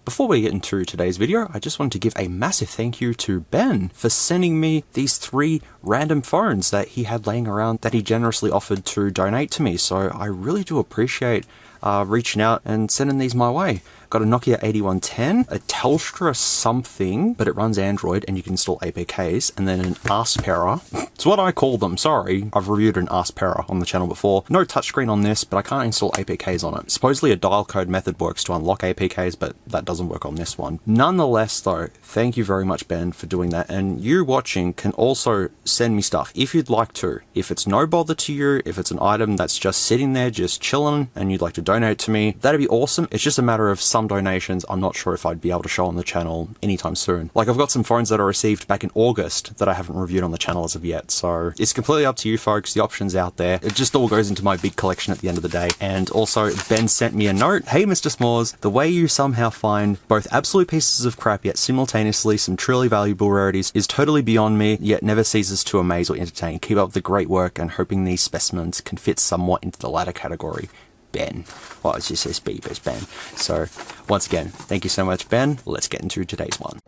Before we get into today's video, I just wanted to give a massive thank you to Ben for sending me these 3 random phones that he had laying around that he generously offered to donate to me. So I really do appreciate reaching out and sending these my way. Got a Nokia 8110, a Telstra something, but it runs Android and you can install APKs, and then an Aspera. It's what I call them, sorry. I've reviewed an Aspera on the channel before. No touchscreen on this, but I can't install APKs on it. Supposedly a dial code method works to unlock APKs, but that doesn't work on this one. Nonetheless though, thank you very much Ben for doing that, and you watching can also send me stuff if you'd like to. If it's no bother to you, if it's an item that's just sitting there, just chilling, and you'd like to donate to me, that'd be awesome. It's just a matter of some donations I'm not sure if I'd be able to show on the channel anytime soon. Like I've got some phones that I received back in August that I haven't reviewed on the channel as of yet, so it's completely up to you folks. The option's out there. It just all goes into my big collection at the end of the day. And also Ben sent me a note. Hey Mr. S'mores, the way you somehow find both absolute pieces of crap yet simultaneously some truly valuable rarities is totally beyond me, yet never ceases to amaze or entertain. Keep up the great work, and hoping these specimens can fit somewhat into the latter category. Ben. Well, it just says Beepers Ben. So, once again, thank you so much, Ben. Let's get into today's one.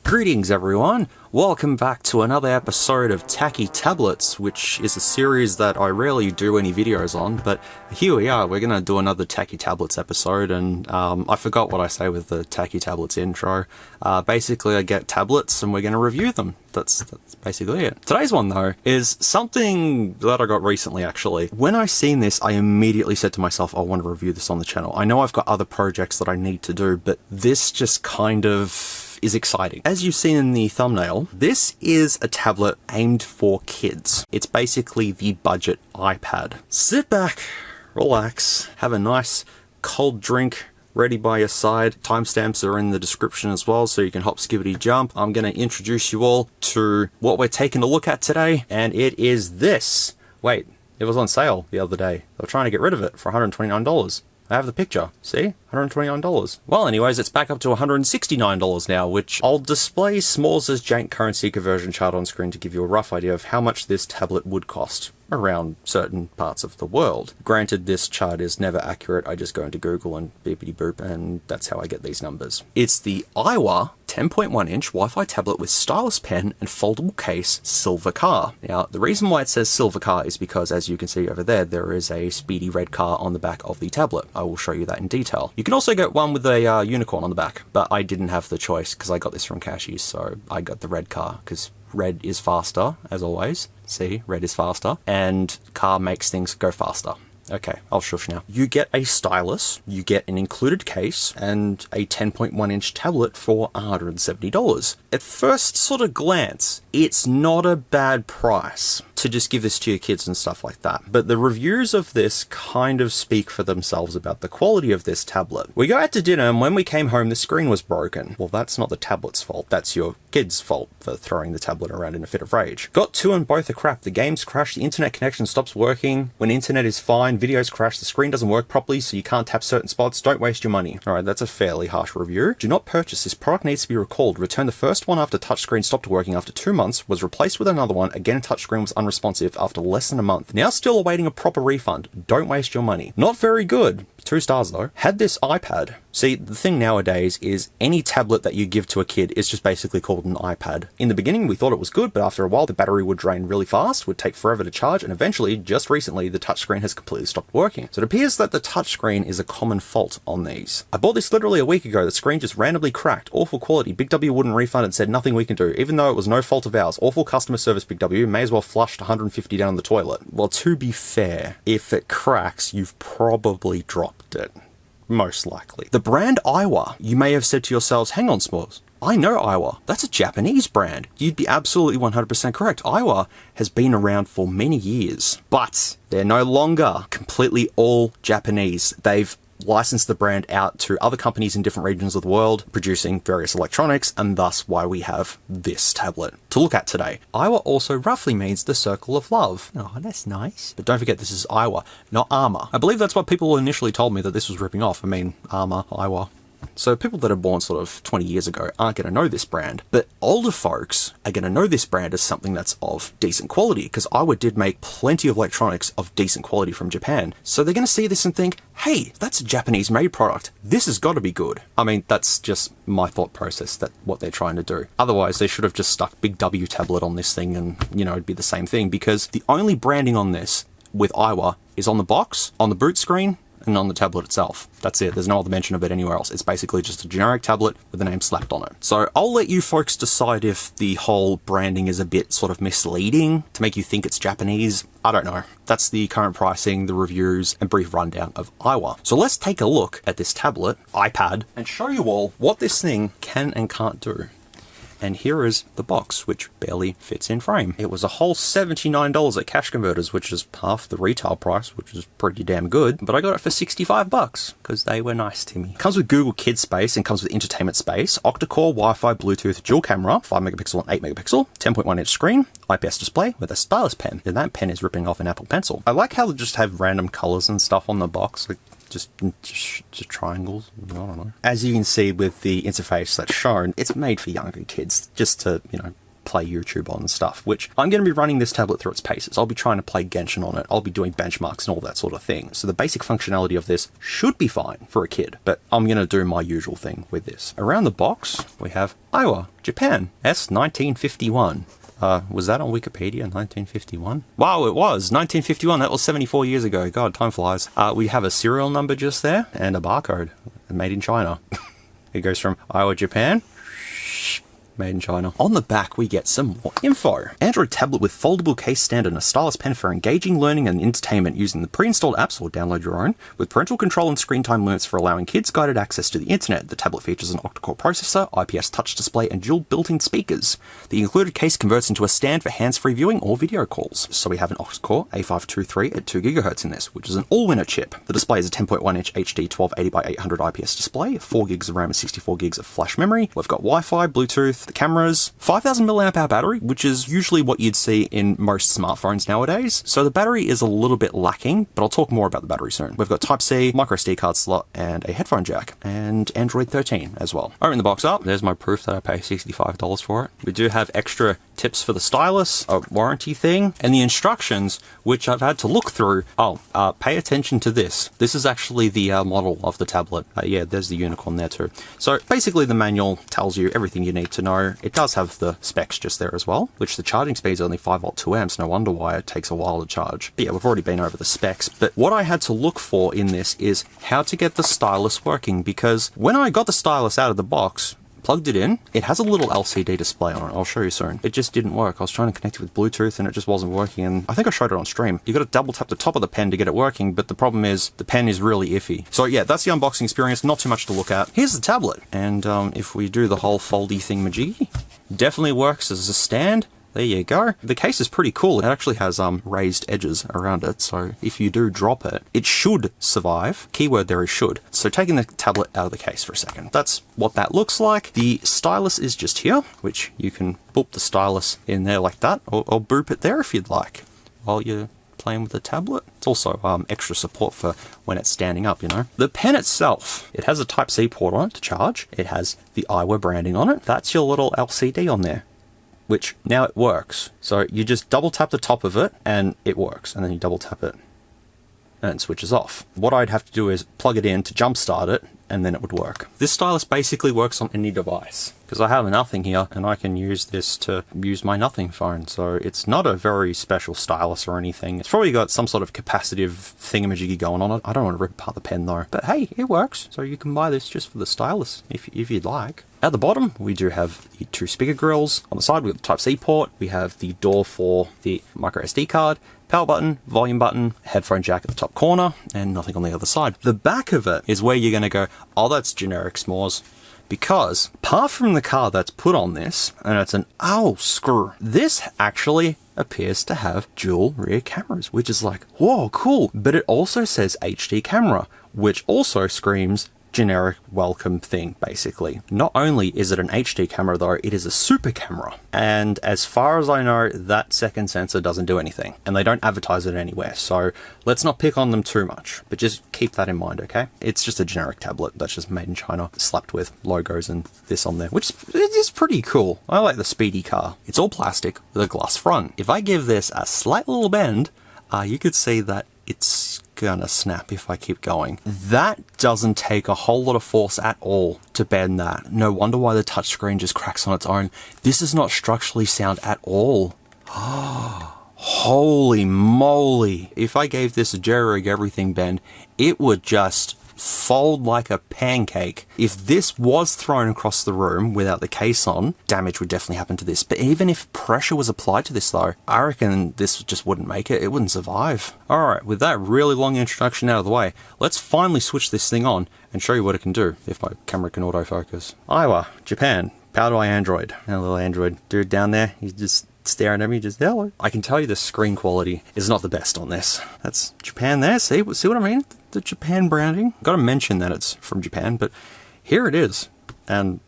Greetings everyone, welcome back to another episode of Tacky Tablets, which is a series that I rarely do any videos on, but here we are. We're going to do another Tacky Tablets episode, and I forgot what I say with the Tacky Tablets intro. Basically I get tablets and we're going to review them. That's basically it. Today's one though is something that I got recently actually. When I seen this, I immediately said to myself, I want to review this on the channel. I know I've got other projects that I need to do, but this just kind of is exciting. As you've seen in the thumbnail, this is a tablet aimed for kids. It's basically the budget iPad. Sit back, relax, have a nice cold drink ready by your side. Timestamps are in the description as well, so you can hop, skippity, jump. I'm going to introduce you all to what we're taking a look at today, and it is this. Wait, it was on sale the other day. They were trying to get rid of it for $129. I have the picture. See? $129. Well, anyways, it's back up to $169 now, which I'll display SMOOREZ' jank currency conversion chart on screen to give you a rough idea of how much this tablet would cost around certain parts of the world. Granted, this chart is never accurate. I just go into Google and beepity boop, and that's how I get these numbers. It's the Aiwa 10.1-inch Wi-Fi tablet with stylus pen and foldable case, silver car. Now, the reason why it says silver car is because, as you can see over there, there is a speedy red car on the back of the tablet. I will show you that in detail. You can also get one with a unicorn on the back, but I didn't have the choice because I got this from Cashies, so I got the red car because red is faster, as always. See, red is faster, and car makes things go faster. Okay, I'll shush now. You get a stylus, you get an included case, and a 10.1-inch tablet for $170. At first sort of glance, it's not a bad price to just give this to your kids and stuff like that. But the reviews of this kind of speak for themselves about the quality of this tablet. We go out to dinner, and when we came home, the screen was broken. Well, that's not the tablet's fault. That's your kid's fault for throwing the tablet around in a fit of rage. Got 2 and both are crap. The games crash, the internet connection stops working. When internet is fine, videos crash, the screen doesn't work properly, so you can't tap certain spots. Don't waste your money. Alright, that's a fairly harsh review. Do not purchase. This product needs to be recalled. Return the first one after touchscreen stopped working after 2 months, was replaced with another one. Again, touchscreen was unresponsive after less than a month. Now still awaiting a proper refund. Don't waste your money. Not very good. 2 stars though. Had this iPad. See, the thing nowadays is any tablet that you give to a kid is just basically called an iPad. In the beginning we thought it was good, but after a while the battery would drain really fast, would take forever to charge, and eventually, just recently, the touchscreen has completely stopped working. So it appears that the touchscreen is a common fault on these. I bought this literally a week ago. The screen just randomly cracked. Awful quality. Big W wouldn't refund and said nothing we can do, even though it was no fault of ours. Awful customer service, Big W. May as well flushed 150 down the toilet. Well, to be fair, if it cracks, you've probably dropped it. Most likely. The brand Aiwa. You may have said to yourselves, hang on S'mores, I know Aiwa. That's a Japanese brand. You'd be absolutely 100% correct. Aiwa has been around for many years, but they're no longer completely all Japanese. They've licensed the brand out to other companies in different regions of the world, producing various electronics, and thus why we have this tablet to look at today. Aiwa also roughly means the circle of love. Oh, that's nice. But don't forget, this is Aiwa, not Armor. I believe that's what people initially told me that this was ripping off. I mean, Armor, Aiwa. So people that are born sort of 20 years ago aren't going to know this brand, but older folks are going to know this brand as something that's of decent quality, because Aiwa did make plenty of electronics of decent quality from Japan. So they're going to see this and think, hey, that's a Japanese made product. This has got to be good. I mean, that's just my thought process, that what they're trying to do. Otherwise, they should have just stuck big W tablet on this thing and, you know, it'd be the same thing, because the only branding on this with Aiwa is on the box, on the boot screen, and on the tablet itself. That's it. There's no other mention of it anywhere else. It's basically just a generic tablet with a name slapped on it. So I'll let you folks decide if the whole branding is a bit sort of misleading to make you think it's Japanese. I don't know. That's the current pricing, the reviews, and brief rundown of Aiwa. So let's take a look at this tablet, iPad, and show you all what this thing can and can't do. And here is the box, which barely fits in frame. It was a whole $79 at Cash Converters, which is half the retail price, which is pretty damn good. But I got it for 65 bucks because they were nice to me. Comes with Google Kids Space and comes with entertainment space, Octa Core, Wi-Fi, Bluetooth, dual camera, 5 megapixel and 8 megapixel, 10.1 inch screen, IPS display with a stylus pen. And that pen is ripping off an Apple Pencil. I like how they just have random colors and stuff on the box. Like, just triangles, I don't know. As you can see with the interface that's shown, it's made for younger kids, just to, you know, play YouTube on and stuff, which I'm going to be running this tablet through its paces. I'll be trying to play Genshin on it, I'll be doing benchmarks and all that sort of thing. So the basic functionality of this should be fine for a kid, but I'm going to do my usual thing with this. Around the box, we have Aiwa, Japan, S1951. Was that on Wikipedia in 1951? Wow, it was 1951. That was 74 years ago. God, time flies. We have a serial number just there and a barcode. Made in China. It goes from Aiwa, Japan. Made in China. On the back, we get some more info. Android tablet with foldable case stand and a stylus pen for engaging learning and entertainment using the pre-installed apps or download your own, with parental control and screen time limits for allowing kids guided access to the internet. The tablet features an Octa Core Processor, IPS touch display, and dual built-in speakers. The included case converts into a stand for hands-free viewing or video calls. So we have an Octa Core A523 at 2 GHz in this, which is an all-winner chip. The display is a 10.1 inch HD 1280 by 800 IPS display, 4 gigs of RAM and 64 gigs of flash memory. We've got Wi-Fi, Bluetooth, the cameras, 5000 mAh battery, which is usually what you'd see in most smartphones nowadays. So the battery is a little bit lacking, but I'll talk more about the battery soon. We've got Type-C, micro SD card slot, and a headphone jack, and Android 13 as well. Open the box up. There's my proof that I pay $65 for it. We do have extra tips for the stylus, a warranty thing, and the instructions, which I've had to look through. Pay attention to this. This is actually the model of the tablet. Yeah, there's the unicorn there too. So basically the manual tells you everything you need to know. It does have the specs just there as well, which the charging speed is only 5 volt 2 amps. No wonder why it takes a while to charge. But yeah, we've already been over the specs, but what I had to look for in this is how to get the stylus working, because when I got the stylus out of the box, plugged it in, it has a little LCD display on it. I'll show you soon. It just didn't work. I was trying to connect it with Bluetooth and it just wasn't working, and I think I showed it on stream. You got to double tap the top of the pen to get it working, but the problem is the pen is really iffy. So yeah, that's the unboxing experience. Not too much to look at. Here's the tablet, and if we do the whole foldy thingamajiggy, definitely works as a stand. There you go. The case is pretty cool. It actually has raised edges around it, so if you do drop it, it should survive. Keyword there is should. So taking the tablet out of the case for a second. That's what that looks like. The stylus is just here, which you can boop the stylus in there like that, or boop it there if you'd like, while you're playing with the tablet. It's also extra support for when it's standing up, you know. The pen itself, it has a Type-C port on it to charge. It has the AIWA branding on it. That's your little LCD on there, which now it works. So you just double tap the top of it and it works, and then you double tap it and it switches off. What I'd have to do is plug it in to jumpstart it, and then it would work. This stylus basically works on any device, because I have a nothing here and I can use this to use my nothing phone. So it's not a very special stylus or anything. It's probably got some sort of capacitive thingamajiggy going on it. I don't want to rip apart the pen though, but hey, it works. So you can buy this just for the stylus if you'd like. At the bottom, we do have the 2 speaker grills. On the side, we have the Type-C port. We have the door for the micro SD card, power button, volume button, headphone jack at the top corner, and nothing on the other side. The back of it is where you're going to go, oh, that's generic s'mores. Because apart from the card that's put on this, and it's an owl screw, this actually appears to have dual rear cameras, which is like, whoa, cool. But it also says HD camera, which also screams generic welcome thing, basically. Not only is it an HD camera though, it is a super camera. And as far as I know, that second sensor doesn't do anything, and they don't advertise it anywhere. So let's not pick on them too much, but just keep that in mind, okay? It's just a generic tablet that's just made in China, slapped with logos and this on there, which is pretty cool. I like the speedy car. It's all plastic with a glass front. If I give this a slight little bend, you could see that it's gonna snap if I keep going. That doesn't take a whole lot of force at all to bend that. No wonder why the touchscreen just cracks on its own. This is not structurally sound at all. Holy moly. If I gave this a jerry-rig everything bend, it would just fold like a pancake. If this was thrown across the room without the case on, damage would definitely happen to this. But even if pressure was applied to this though, I reckon this just wouldn't make it. It wouldn't survive. Alright, with that really long introduction out of the way, let's finally switch this thing on and show you what it can do if my camera can autofocus. Aiwa, Japan, powered by Android. A little Android dude down there, he's just staring at me, just hello. I can tell you the screen quality is not the best on this. That's Japan there, see what I mean? The Japan branding. Gotta mention that it's from Japan, but here it is. And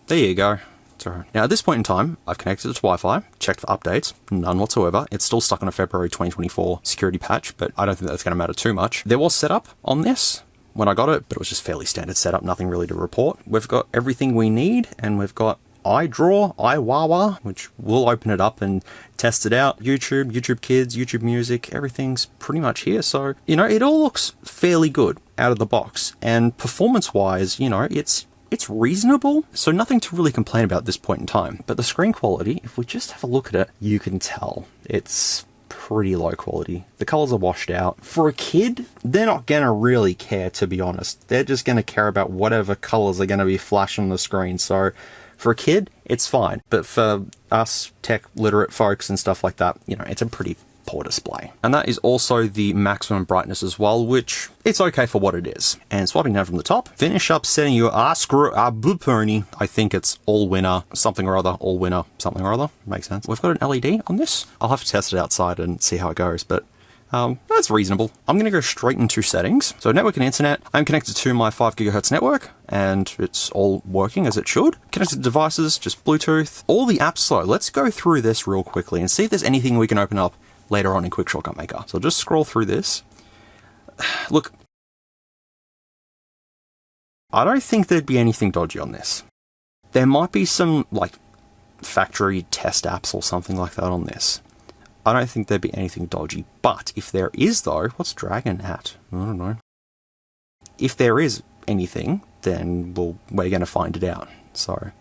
there you go. Sorry. Now at this point in time, I've connected it to Wi-Fi, checked for updates, none whatsoever. It's still stuck on a February 2024 security patch, but I don't think that's gonna matter too much. There was setup on this when I got it, but it was just fairly standard setup, nothing really to report. We've got everything we need, and we've got iDraw, iWawa, which we'll open it up and test it out. YouTube, YouTube Kids, YouTube Music, everything's pretty much here. So, you know, it all looks fairly good out of the box. And performance-wise, you know, it's reasonable. So nothing to really complain about at this point in time. But the screen quality, if we just have a look at it, you can tell it's pretty low quality. The colors are washed out. For a kid, they're not gonna really care, to be honest. They're just gonna care about whatever colors are gonna be flashing on the screen. So for a kid, it's fine. But for us tech literate folks and stuff like that, you know, it's a pretty poor display. And that is also the maximum brightness as well, which it's okay for what it is. And swiping down from the top, finish up setting your pony. I think it's all winner, something or other, all winner, something or other. Makes sense. We've got an LED on this. I'll have to test it outside and see how it goes, but that's reasonable. I'm going to go straight into settings. So network and internet, I'm connected to my 5 GHz network and it's all working as it should. Connected devices, just Bluetooth, all the apps. So let's go through this real quickly and see if there's anything we can open up later on in QuickShortcutMaker. So I'll just scroll through this. Look, I don't think there'd be anything dodgy on this. There might be some like factory test apps or something like that on this. I don't think there'd be anything dodgy, but if there is though, what's Dragon at? I don't know. If there is anything, then we're going to find it out. So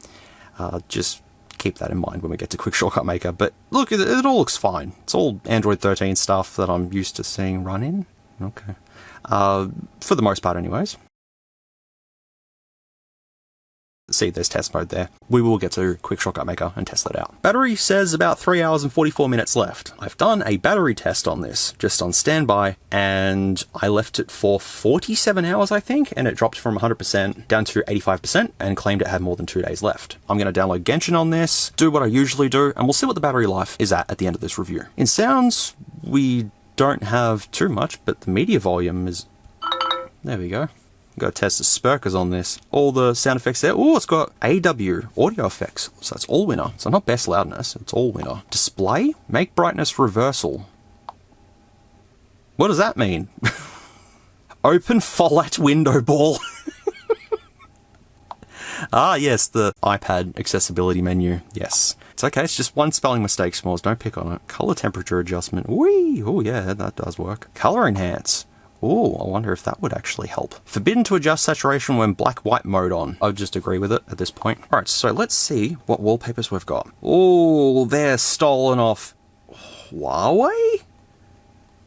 just keep that in mind when we get to QuickShortcutMaker. But look, it all looks fine. It's all Android 13 stuff that I'm used to seeing run in. Okay. For the most part anyways. See, there's test mode there. We will get to QuickShortcutMaker and test that out. Battery says about 3 hours and 44 minutes left. I've done a battery test on this, just on standby, and I left it for 47 hours, I think, and it dropped from 100% down to 85% and claimed it had more than 2 days left. I'm going to download Genshin on this, do what I usually do, and we'll see what the battery life is at the end of this review. In sounds, we don't have too much, but the media volume is... There we go. Got to test the spurkers on this. All the sound effects there. Oh, it's got AW audio effects. So it's all winner. So not best loudness. It's all winner. Display. Make brightness reversal. What does that mean? Open Follat window ball. Ah, yes, the iPad accessibility menu. Yes. It's okay. It's just one spelling mistake, S'MOOREZ. Don't pick on it. Color temperature adjustment. Whee! Oh, yeah, that does work. Color enhance. Oh, I wonder if that would actually help. Forbidden to adjust saturation when black-white mode on. I would just agree with it at this point. Alright, so let's see what wallpapers we've got. Oh, they're stolen off Huawei?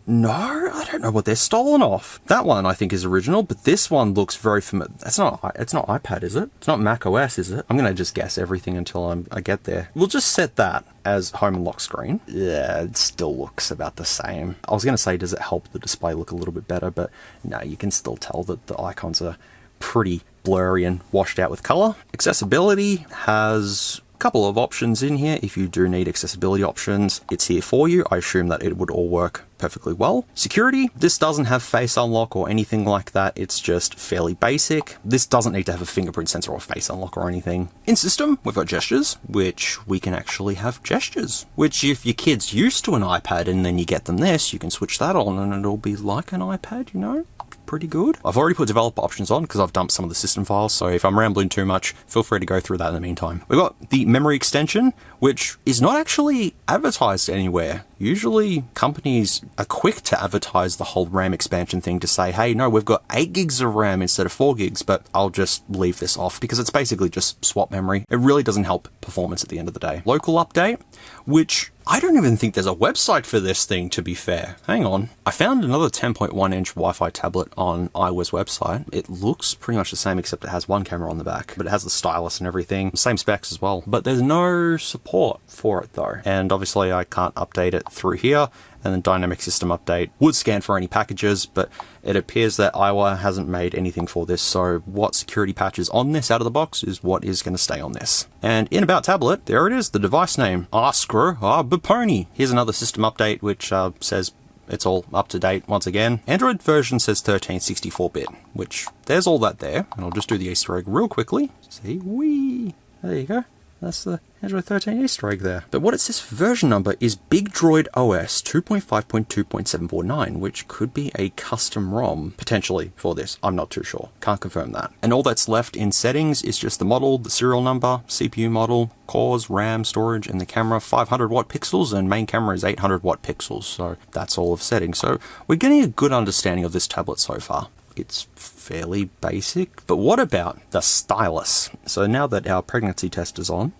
No, I don't know what they're stolen off. That one I think is original, but this one looks very familiar. It's not iPad, is it? It's not Mac OS, is it? I'm going to just guess everything until I get there. We'll just set that as home and lock screen. Yeah, it still looks about the same. I was going to say, does it help the display look a little bit better? But no, you can still tell that the icons are pretty blurry and washed out with color. Accessibility has couple of options in here. If you do need accessibility options, it's here for you. I assume that it would all work perfectly well. Security, this doesn't have face unlock or anything like that. It's just fairly basic. This doesn't need to have a fingerprint sensor or face unlock or anything. In system, we've got gestures, which we can actually have gestures, which if your kid's used to an iPad and then you get them this, you can switch that on and it'll be like an iPad, you know? Pretty good. I've already put developer options on because I've dumped some of the system files, so if I'm rambling too much, feel free to go through that in the meantime. We've got the memory extension, which is not actually advertised anywhere. Usually companies are quick to advertise the whole RAM expansion thing to say, hey, no, we've got 8 gigs of RAM instead of 4 gigs, but I'll just leave this off because it's basically just swap memory. It really doesn't help performance at the end of the day. Local update, which I don't even think there's a website for this thing, to be fair. Hang on. I found another 10.1 inch Wi-Fi tablet on Aiwa's website. It looks pretty much the same, except it has one camera on the back, but it has the stylus and everything. Same specs as well, but there's no support for it though. And obviously I can't update it through here. And then dynamic system update would scan for any packages, but it appears that Aiwa hasn't made anything for this. So what security patch is on this out of the box is what is going to stay on this. And in About Tablet, there it is, the device name, Baponi. Here's another system update, which says it's all up to date once again. Android version says 1364-bit, which there's all that there. And I'll just do the Easter egg real quickly. See, wee, there you go. That's the Android 13 Easter egg there. But what it says for version number is Big Droid OS 2.5.2.749, which could be a custom ROM, potentially, for this. I'm not too sure. Can't confirm that. And all that's left in settings is just the model, the serial number, CPU model, cores, RAM, storage, and the camera, 500 watt pixels, and main camera is 800 watt pixels. So that's all of settings. So we're getting a good understanding of this tablet so far. It's fairly basic, but what about the stylus? So now that our pregnancy test is on,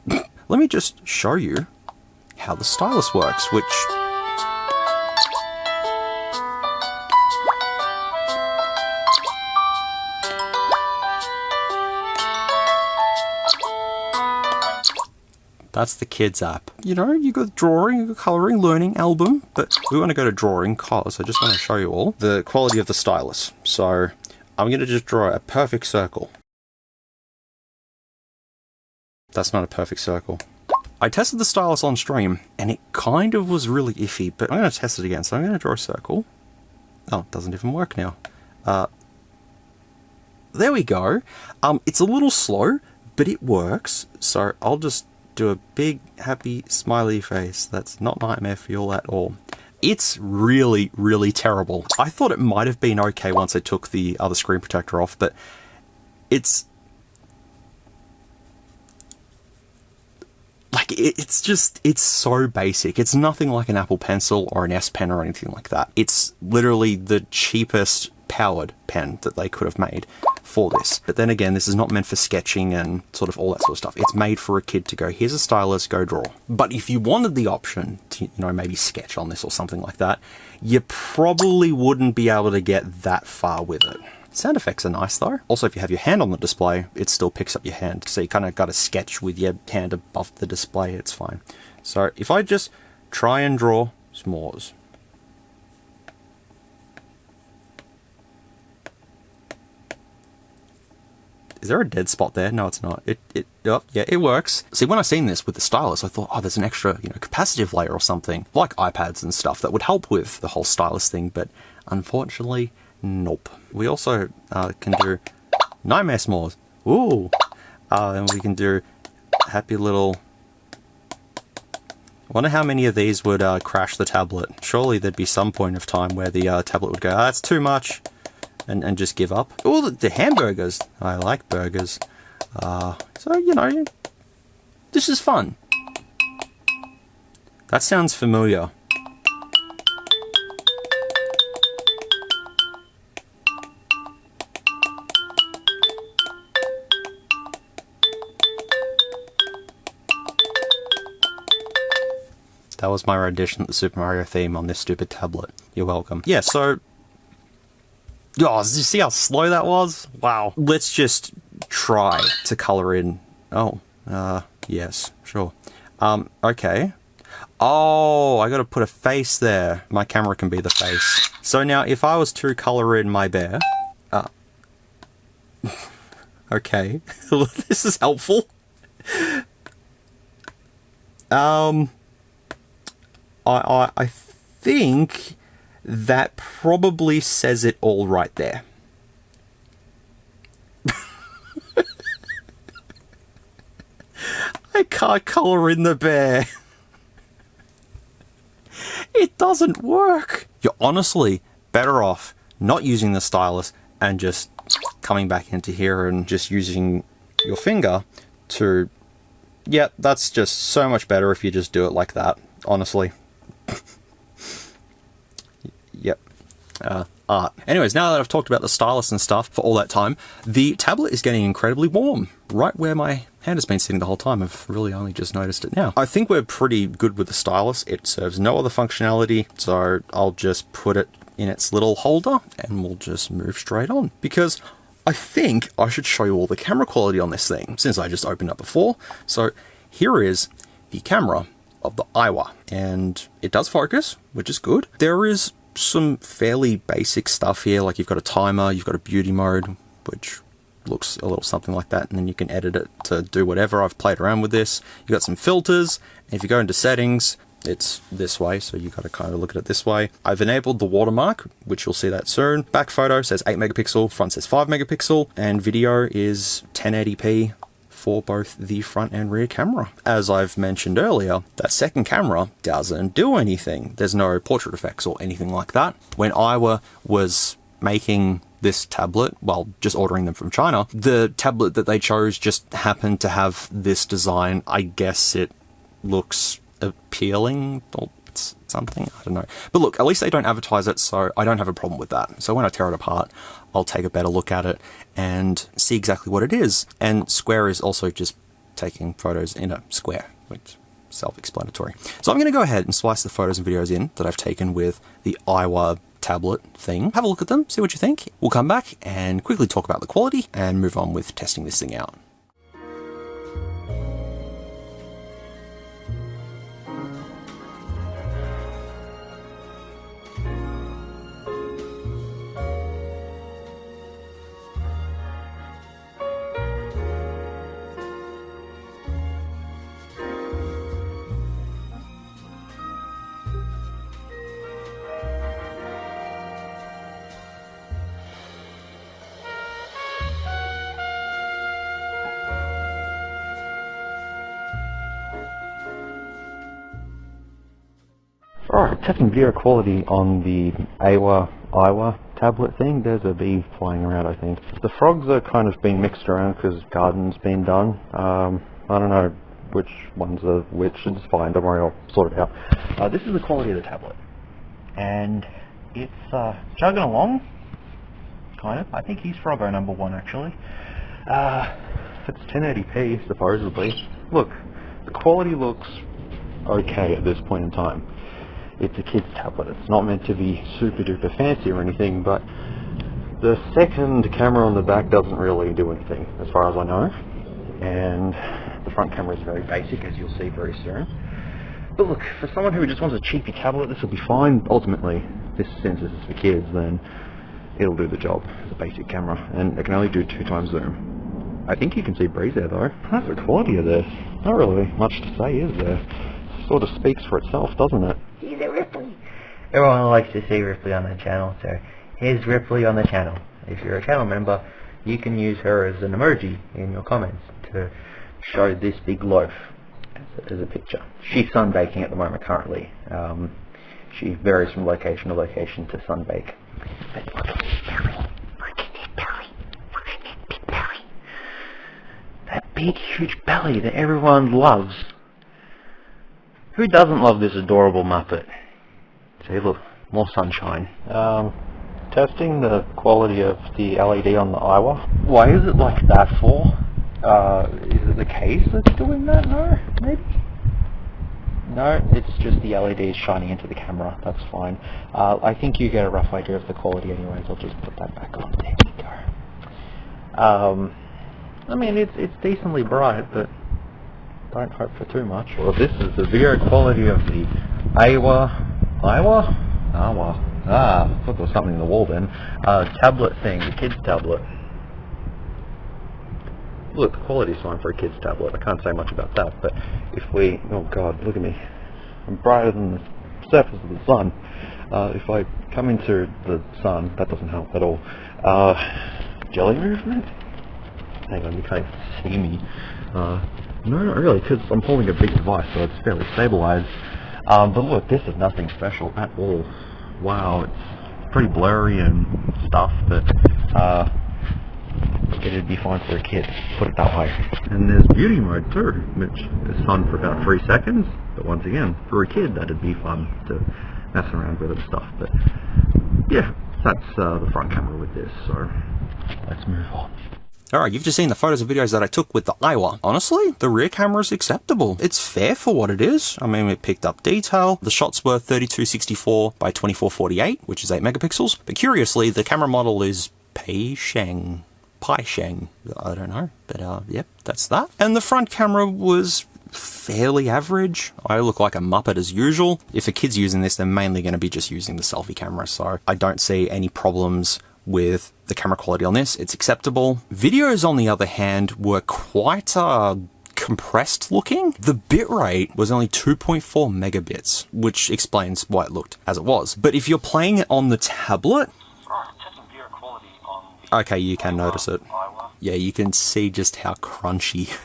let me just show you how the stylus works, which that's the kids app. You know, you got drawing, you got coloring, learning, album, but we want to go to drawing, so I just want to show you all the quality of the stylus. So I'm going to just draw a perfect circle. That's not a perfect circle. I tested the stylus on stream and it kind of was really iffy, but I'm going to test it again. So I'm going to draw a circle. Oh, it doesn't even work now. There we go. It's a little slow, but it works. So I'll just do a big happy smiley face. That's not nightmare fuel at all. It's really, really terrible. I thought it might have been okay once I took the other screen protector off, but it's like, it's so basic. It's nothing like an Apple Pencil or an S Pen or anything like that. It's literally the cheapest powered pen that they could have made for this. But then again, this is not meant for sketching and sort of all that sort of stuff. It's made for a kid to go, here's a stylus, go draw. But if you wanted the option to, you know, maybe sketch on this or something like that, you probably wouldn't be able to get that far with it. Sound effects are nice though. Also, if you have your hand on the display, it still picks up your hand. So you kind of got to sketch with your hand above the display, it's fine. So if I just try and draw s'mores. Is there a dead spot there? No, it's not. Oh, yeah, it works. See, when I seen this with the stylus, I thought, oh, there's an extra, you know, capacitive layer or something, like iPads and stuff, that would help with the whole stylus thing, but unfortunately, nope. We also can do Nightmare S'mores. Ooh. And we can do happy little... I wonder how many of these would crash the tablet. Surely there'd be some point of time where the tablet would go, that's too much. And just give up. Oh, the hamburgers. I like burgers. So, you know, this is fun. That sounds familiar. That was my rendition of the Super Mario theme on this stupid tablet. You're welcome. Yeah, so... Oh, did you see how slow that was? Wow. Let's just try to color in. Oh, yes, sure. Okay. Oh, I gotta put a face there. My camera can be the face. So now, if I was to color in my bear... okay. This is helpful. I think that probably says it all right there. I can't colour in the bear. It doesn't work. You're honestly better off not using the stylus and just coming back into here and just using your finger to... Yeah, that's just so much better if you just do it like that, honestly. Yep. Art. Anyways, now that I've talked about the stylus and stuff for all that time, the tablet is getting incredibly warm, right where my hand has been sitting the whole time. I've really only just noticed it now. I think we're pretty good with the stylus. It serves no other functionality, so I'll just put it in its little holder and we'll just move straight on. Because I think I should show you all the camera quality on this thing, since I just opened up before. So here is the camera of the Aiwa, and it does focus, which is good. There is some fairly basic stuff here, like you've got a timer, you've got a beauty mode, which looks a little something like that, and then you can edit it to do whatever. I've played around with this. You've got some filters, and if you go into settings, it's this way, so you've got to kind of look at it this way. I've enabled the watermark, which you'll see that soon. Back photo says 8 megapixel, front says 5 megapixel, and video is 1080p for both the front and rear camera. As I've mentioned earlier, that second camera doesn't do anything. There's no portrait effects or anything like that. When Aiwa was making this tablet, well, just ordering them from China, the tablet that they chose just happened to have this design. I guess it looks appealing or something, I don't know. But look, at least they don't advertise it, so I don't have a problem with that. So when I tear it apart, I'll take a better look at it and see exactly what it is. And Square is also just taking photos in a square, which is self-explanatory. So I'm going to go ahead and splice the photos and videos in that I've taken with the AIWA tablet thing. Have a look at them, see what you think. We'll come back and quickly talk about the quality and move on with testing this thing out. Alright, testing video quality on the AIWA tablet thing. There's a bee flying around, I think. The frogs are kind of being mixed around because garden's been done. I don't know which ones are which. It's fine, don't worry, I'll sort it out. This is the quality of the tablet. And it's chugging along, kind of. I think he's Froggo number 1, actually. It's 1080p, supposedly. Look, the quality looks okay at this point in time. It's a kid's tablet. It's not meant to be super duper fancy or anything, but the second camera on the back doesn't really do anything, as far as I know. And the front camera is very basic, as you'll see very soon. But look, for someone who just wants a cheapy tablet, this will be fine. Ultimately, since this is for kids, then it'll do the job as a basic camera, and it can only do 2x zoom. I think you can see breeze there though. That's the quality of this. Not really much to say, is there? Sort of speaks for itself, doesn't it? He's a Ripley. Everyone likes to see Ripley on the channel, so here's Ripley on the channel. If you're a channel member, you can use her as an emoji in your comments to show this big loaf as a picture. She's sunbaking at the moment currently. She varies from location to location to sunbake. But look at his belly. Look at his belly. Look at that big belly. That big huge belly that everyone loves. Who doesn't love this adorable Muppet? See, look, more sunshine. Testing the quality of the LED on the Aiwa. Why is it like that for? Is it the case that's doing that? No? Maybe? No, it's just the LED shining into the camera. That's fine. I think you get a rough idea of the quality anyways. I'll just put that back on. There we go. I mean, it's decently bright, but don't hope for too much. Well, this is the video quality of the AIWA. I thought there was something in the wall then. Tablet thing, the kids tablet. Look, the quality's fine for a kid's tablet. I can't say much about that, but if we... Oh god, look at me. I'm brighter than the surface of the sun. If I come into the sun. That doesn't help at all. Jelly movement? Hang on, you can't see me. No, not really, because I'm holding a big device, so it's fairly stabilized. But look, this is nothing special at all. Wow, it's pretty blurry and stuff, but it'd be fine for a kid, put it that way. And there's beauty mode too, which is fun for about 3 seconds, but once again, for a kid that'd be fun to mess around with and stuff. But yeah, that's the front camera with this, so let's move on. Alright, you've just seen the photos and videos that I took with the Aiwa. Honestly, the rear camera is acceptable. It's fair for what it is. I mean, it picked up detail. The shots were 3264 by 2448, which is 8 megapixels. But curiously, the camera model is Paisheng. I don't know, but yep, that's that. And the front camera was fairly average. I look like a muppet as usual. If a kid's using this, they're mainly going to be just using the selfie camera, so I don't see any problems with the camera quality on this. It's acceptable. Videos, on the other hand, were quite compressed looking. The bitrate was only 2.4 megabits, which explains why it looked as it was. But if you're playing it on the tablet, okay, you can notice it. Yeah, you can see just how crunchy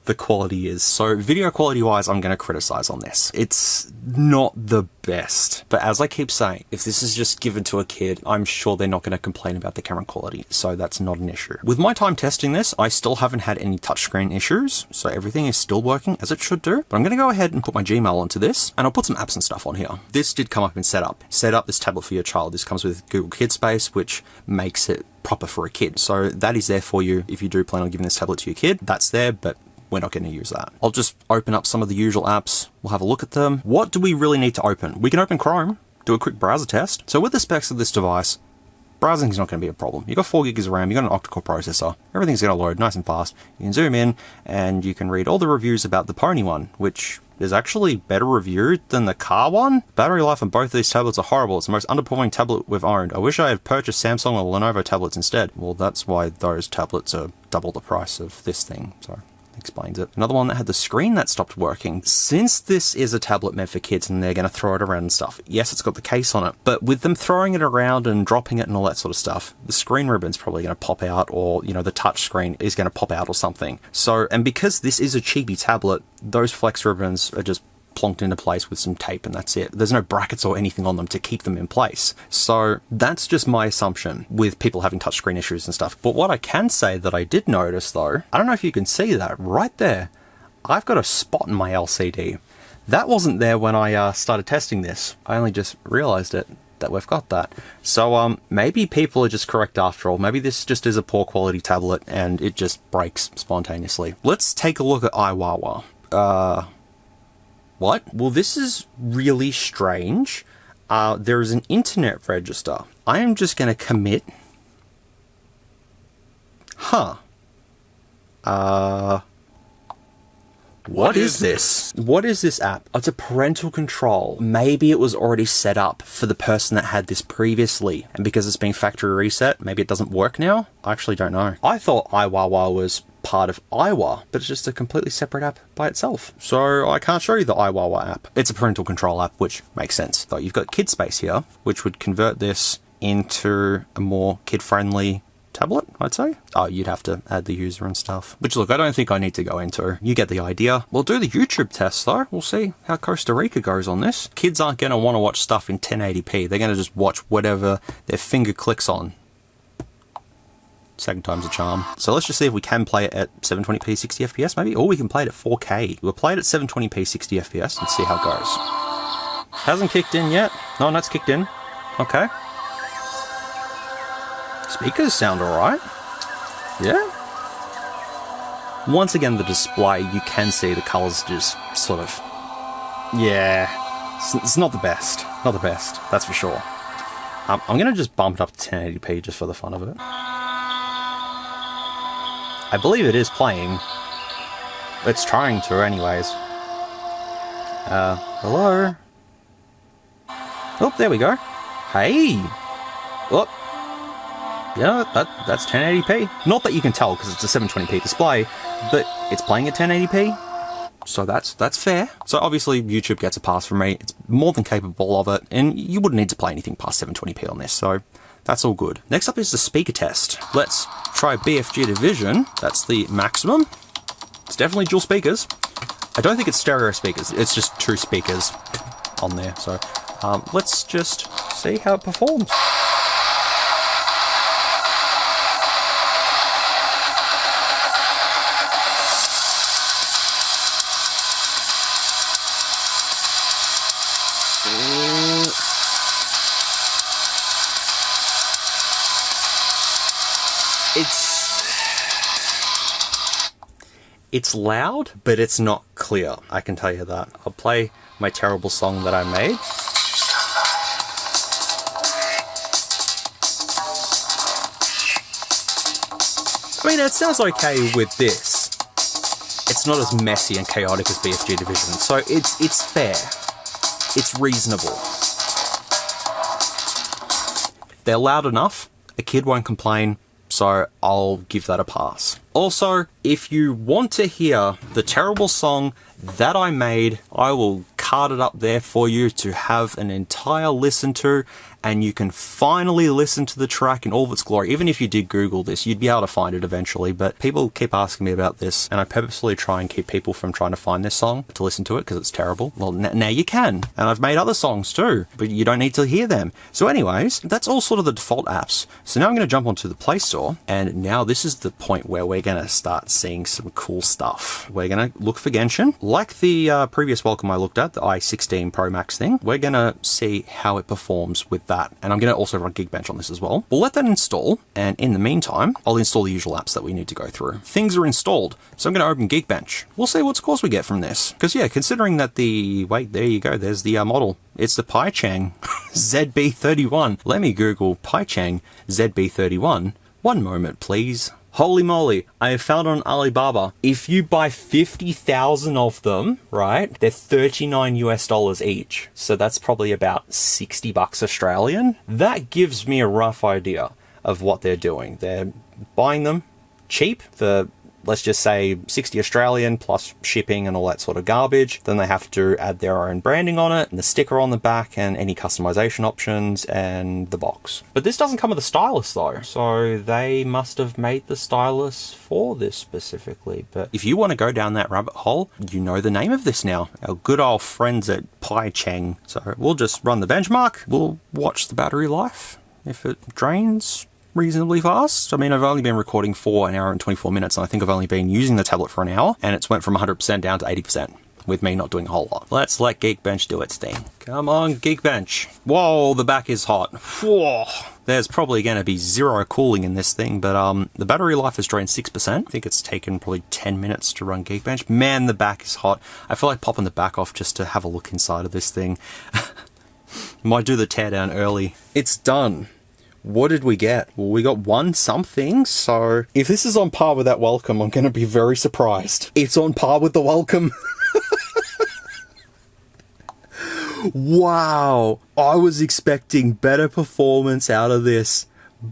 the quality is. So video quality wise, I'm going to criticize on this. It's not the best, but as I keep saying, if this is just given to a kid, I'm sure they're not going to complain about the camera quality, so that's not an issue. With my time testing this, I still haven't had any touchscreen issues, so everything is still working as it should do. But I'm going to go ahead and put my Gmail onto this, and I'll put some apps and stuff on here. This did come up in setup. Set up this tablet for your child. This comes with Google Kidspace, which makes it proper for a kid. So that is there for you if you do plan on giving this tablet to your kid. That's there, but we're not going to use that. I'll just open up some of the usual apps. We'll have a look at them. What do we really need to open? We can open Chrome, do a quick browser test. So with the specs of this device, browsing is not going to be a problem. You've got 4 gigs of RAM, you've got an Octa Core Processor, everything's going to load nice and fast. You can zoom in and you can read all the reviews about the Pony one, which is actually better reviewed than the car one. Battery life on both of these tablets are horrible. It's the most underperforming tablet we've owned. I wish I had purchased Samsung or Lenovo tablets instead. Well, that's why those tablets are double the price of this thing, so explains it. Another one that had the screen that stopped working. Since this is a tablet meant for kids and they're going to throw it around and stuff, yes, it's got the case on it, but with them throwing it around and dropping it and all that sort of stuff, the screen ribbon's probably going to pop out, or, you know, the touch screen is going to pop out or something. So, and because this is a cheapy tablet, those flex ribbons are just plonked into place with some tape and that's it. There's no brackets or anything on them to keep them in place. So that's just my assumption with people having touchscreen issues and stuff. But what I can say that I did notice though, I don't know if you can see that right there, I've got a spot in my LCD. That wasn't there when I started testing this. I only just realized it, that we've got that. So maybe people are just correct after all. Maybe this just is a poor quality tablet and it just breaks spontaneously. Let's take a look at iWawa. What? Well, this is really strange. There is an internet register. I am just going to commit. Huh. What is this? What is this app? It's a parental control. Maybe it was already set up for the person that had this previously, and because it's been factory reset, maybe it doesn't work now? I actually don't know. I thought iWawa was part of Aiwa, but it's just a completely separate app by itself. So I can't show you the iWawa app. It's a parental control app, which makes sense. Though you've got Kidspace here, which would convert this into a more kid-friendly tablet, I'd say. Oh, you'd have to add the user and stuff, which look, I don't think I need to go into. You get the idea. We'll do the YouTube test though. We'll see how Costa Rica goes on this. Kids aren't going to want to watch stuff in 1080p. They're going to just watch whatever their finger clicks on. Second time's a charm. So let's just see if we can play it at 720p 60 FPS maybe, or we can play it at 4K. We'll play it at 720p 60 FPS and see how it goes. Hasn't kicked in yet. No, that's kicked in. Okay. Speakers sound alright. Yeah. Once again, the display, you can see the colours just sort of... Yeah. It's not the best. Not the best, that's for sure. I'm going to just bump it up to 1080p just for the fun of it. I believe it is playing. It's trying to anyways. Hello? Oh, there we go. Hey! Oh. Yeah, that's 1080p. Not that you can tell because it's a 720p display, but it's playing at 1080p. So that's fair. So obviously YouTube gets a pass from me. It's more than capable of it, and you wouldn't need to play anything past 720p on this, so that's all good. Next up is the speaker test. Let's try BFG Division. That's the maximum. It's definitely dual speakers. I don't think it's stereo speakers. It's just 2 speakers on there. So let's just see how it performs. It's loud, but it's not clear, I can tell you that. I'll play my terrible song that I made. I mean, it sounds okay with this. It's not as messy and chaotic as BFG Division, so it's fair. It's reasonable. They're loud enough, a kid won't complain, so I'll give that a pass. Also, if you want to hear the terrible song that I made, I will card it up there for you to have an entire listen to, and you can finally listen to the track in all of its glory. Even if you did Google this, you'd be able to find it eventually, but people keep asking me about this, and I purposely try and keep people from trying to find this song to listen to it because it's terrible. Well, now you can, and I've made other songs too, but you don't need to hear them. So anyways, that's all sort of the default apps. So now I'm going to jump onto the Play Store, and now this is the point where we're going to start seeing some cool stuff. We're going to look for Genshin. Like the previous welcome I looked at, the i16 Pro Max thing, we're going to see how it performs with that. And I'm going to also run Geekbench on this as well. We'll let that install, and in the meantime, I'll install the usual apps that we need to go through. Things are installed, so I'm going to open Geekbench. We'll see what scores we get from this. Because yeah, considering that wait, there you go, there's the model. It's the PyChang ZB31. Let me Google PyChang ZB31. One moment, please. Holy moly, I have found on Alibaba, if you buy 50,000 of them, right, they're $39 US each. So that's probably about 60 bucks Australian. That gives me a rough idea of what they're doing. They're buying them cheap for, let's just say, 60 Australian plus shipping and all that sort of garbage. Then they have to add their own branding on it, and the sticker on the back, and any customization options, and the box. But this doesn't come with a stylus though, so they must have made the stylus for this specifically. But if you want to go down that rabbit hole, you know the name of this now. Our good old friends at PyChang. So we'll just run the benchmark. We'll watch the battery life. If it drains reasonably fast. I mean, I've only been recording for an hour and 24 minutes, and I think I've only been using the tablet for an hour, and it's went from 100% down to 80%, with me not doing a whole lot. Let's let Geekbench do its thing. Come on, Geekbench. Whoa, the back is hot. Whoa. There's probably going to be zero cooling in this thing, but the battery life has drained 6%. I think it's taken probably 10 minutes to run Geekbench. Man, the back is hot. I feel like popping the back off just to have a look inside of this thing. Might do the teardown early. It's done. What did we get? Well, we got 1 something, so if this is on par with that welcome, I'm going to be very surprised. It's on par with the welcome. Wow, I was expecting better performance out of this,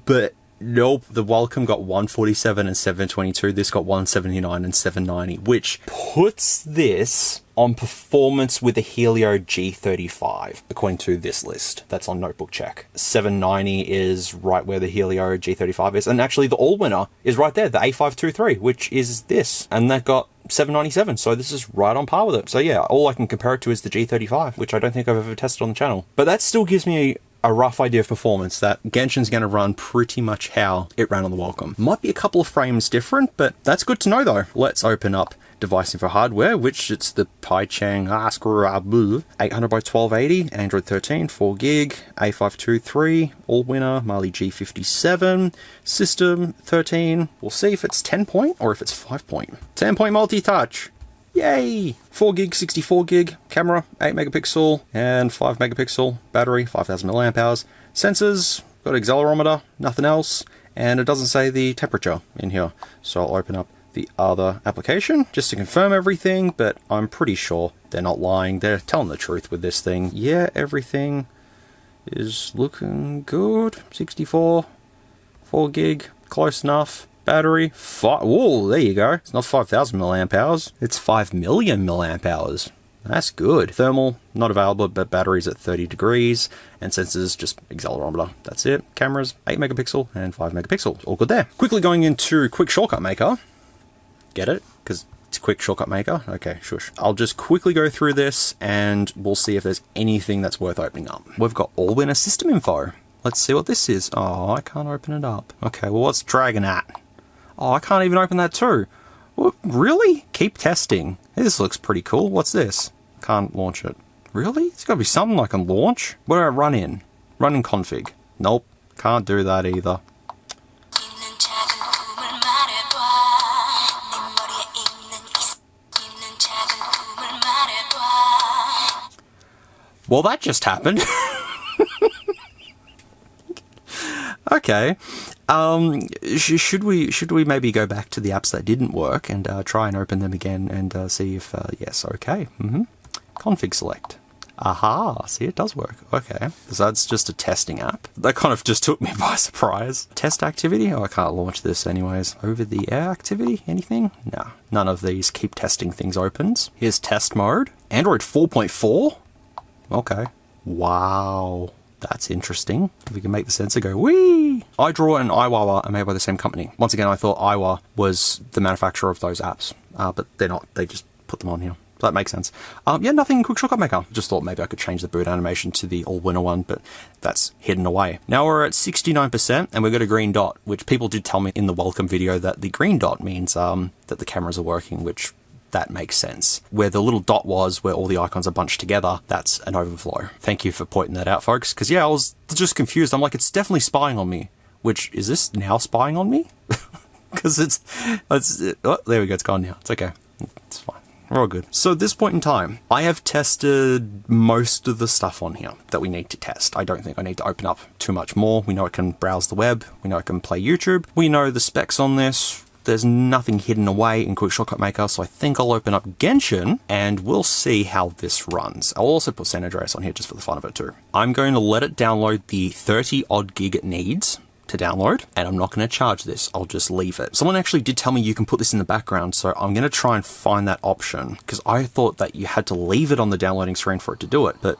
but nope. The welcome got 147 and 722. This got 179 and 790, which puts this on performance with the Helio G35, according to this list. That's on Notebook Check. 790 is right where the Helio G35 is, and actually the all-winner is right there, the A523, which is this, and that got 797, so this is right on par with it. So yeah, all I can compare it to is the G35, which I don't think I've ever tested on the channel. But that still gives me a rough idea of performance, that Genshin's going to run pretty much how it ran on the welcome. Might be a couple of frames different, but that's good to know though. Let's open up device info hardware, which it's the PyChang 800 by 1280, Android 13, 4 gig, A523, all winner, Mali G57, system 13. We'll see if it's 10 point or if it's 5 point. 10 point multi-touch. Yay! 4 gig, 64 gig, camera, 8 megapixel, and 5 megapixel, battery, 5000 milliamp hours. Sensors, got accelerometer, nothing else, and it doesn't say the temperature in here. So I'll open up the other application just to confirm everything, but I'm pretty sure they're not lying. They're telling the truth with this thing. Yeah, everything is looking good. 64, 4 gig, close enough. Battery, whoa, there you go. It's not 5,000 milliamp hours. It's 5 million milliamp hours. That's good. Thermal, not available, but batteries at 30 degrees. And sensors, just accelerometer. That's it. Cameras, 8 megapixel and 5 megapixel. All good there. Quickly going into QuickShortcutMaker. Get it? Because it's QuickShortcutMaker. Okay, shush. I'll just quickly go through this and we'll see if there's anything that's worth opening up. We've got Allwinner system info. Let's see what this is. Oh, I can't open it up. Okay, well, what's Dragon at? Oh, I can't even open that too. What, really? Keep testing. This looks pretty cool. What's this? Can't launch it. Really? It's got to be something I can launch. What do I run in? Run in config. Nope. Can't do that either. Well, that just happened. Okay. Should we maybe go back to the apps that didn't work and try and open them again and see if yes, okay. Config select. Aha, see, it does work. Okay, so that's just a testing app. That kind of just took me by surprise. Test activity? Oh, I can't launch this anyways. Over the air activity? Anything? No, none of these keep testing things opens. Here's test mode. Android 4.4? Okay. Wow. That's interesting. We can make the sensor go whee! iDraw and iWawa are made by the same company. Once again, I thought Aiwa was the manufacturer of those apps, but they're not. They just put them on here. So that makes sense. Yeah, nothing in QuickShortcutMaker. Just thought maybe I could change the boot animation to the Allwinner one, but that's hidden away. Now we're at 69%, and we've got a green dot, which people did tell me in the welcome video that the green dot means that the cameras are working, which that makes sense. Where the little dot was, where all the icons are bunched together, that's an overflow. Thank you for pointing that out, folks. Because yeah, I was just confused. I'm like, it's definitely spying on me. Which, is this now spying on me? Because oh, there we go, it's gone now. It's okay. It's fine. We're all good. So at this point in time, I have tested most of the stuff on here that we need to test. I don't think I need to open up too much more. We know it can browse the web. We know it can play YouTube. We know the specs on this. There's nothing hidden away in QuickShortcutMaker, so I think I'll open up Genshin and we'll see how this runs. I'll also put San Andreas on here just for the fun of it too. I'm going to let it download the 30 odd gig it needs to download, and I'm not going to charge this. I'll just leave it. Someone actually did tell me you can put this in the background, so I'm going to try and find that option, because I thought that you had to leave it on the downloading screen for it to do it, but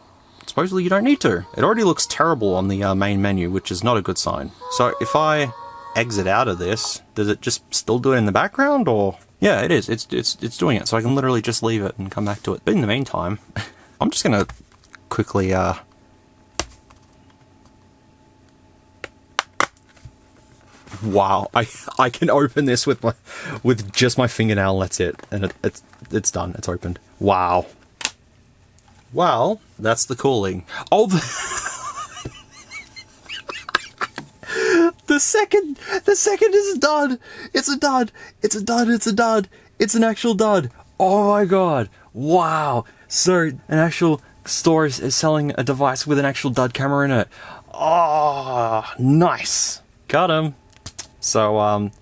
supposedly you don't need to. It already looks terrible on the main menu, which is not a good sign. So if I exit out of this, does it just still do it in the background, or? Yeah, it is. It's doing it, so I can literally just leave it and come back to it. But in the meantime, I'm just going to quickly wow, I can open this with just my fingernail. That's it, and it's done. It's opened. Wow. Well, that's the cooling. Oh, the second is done. It's a dud. It's a dud. It's a dud. It's an actual dud. Oh my god. Wow. So an actual store is selling a device with an actual dud camera in it. Oh, nice. Got him. So,